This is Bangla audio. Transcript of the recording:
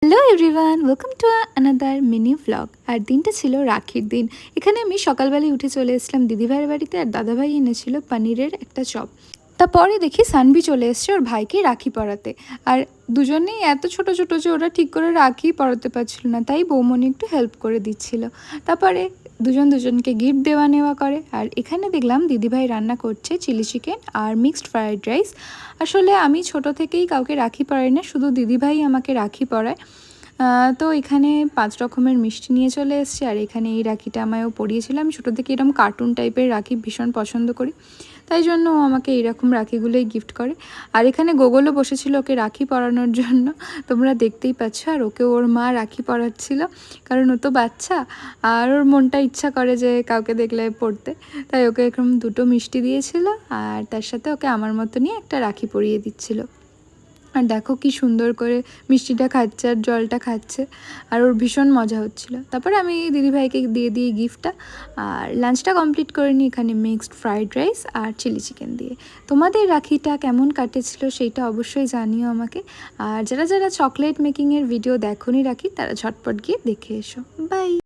Hello everyone, welcome to another mini vlog. আর দিনটা ছিল রাখির দিন। এখানে আমি সকালবেলায় উঠে চলে এসেছিলাম দিদিভাইয়ের বাড়িতে, আর দাদাভাই এনেছিল পনিরের একটা চপ। তারপরে দেখি সানভি চলে এসছে ওর ভাইকে রাখি পরাতে। আর দুজনেই এত ছোট ছোট যে ওরা ঠিক করে রাখি পরাতে পারছিল না, তাই বৌমনি একটু হেল্প করে দিচ্ছিল। তারপরে দুজনকে গিফট দেওয়া নেওয়া করে। আর এখানে দেখলাম দিদিভাই রান্না করছে চিলি চিকেন আর মিক্সড ফ্রায়েড রাইস। আসলে আমি ছোট থেকেই কাউকে রাখি পরাই না, শুধু দিদিভাই আমাকে রাখি পরায়। তো এখানে 5 রকমের মিষ্টি নিয়ে চলে এসছে। আর এখানে এই রাখিটা আমায়ও পরিয়েছিল। আমি ছোটো থেকে এরকম কার্টুন টাইপের রাখি ভীষণ পছন্দ করি, তাই জন্য ও আমাকে এইরকম রাখিগুলোই গিফট করে। আর এখানে গোগলও বসেছিল ওকে রাখি পরানোর জন্য, তোমরা দেখতেই পাচ্ছ। আর ওকে ওর মা রাখি পরাচ্ছিল, কারণ ও তো বাচ্চা আর ওর মনটা ইচ্ছা করে যে কাউকে দেখলে পড়তে, তাই ওকে এরকম 2টো মিষ্টি দিয়েছিল। আর তার সাথে ওকে আমার মতো নিয়ে একটা রাখি পরিয়ে দিচ্ছিল। আর দেখো কি সুন্দর করে মিষ্টিটা খাচ্ছে আর জলটা খাচ্ছে, আর ওর ভীষণ মজা হচ্ছিল। তারপরে আমি দিদিভাইকে দিয়ে দিই গিফটটা। আর লাঞ্চটা কমপ্লিট করে নিই এখানে মিক্সড ফ্রাইড রাইস আর চিলি চিকেন দিয়ে। তোমাদের রাখিটা কেমন কাটেছিল সেইটা অবশ্যই জানিও আমাকে। আর যারা যারা চকলেট মেকিংয়ের ভিডিও দেখোনি রাখি, তারা ঝটপট গিয়ে দেখে এসো। বাই।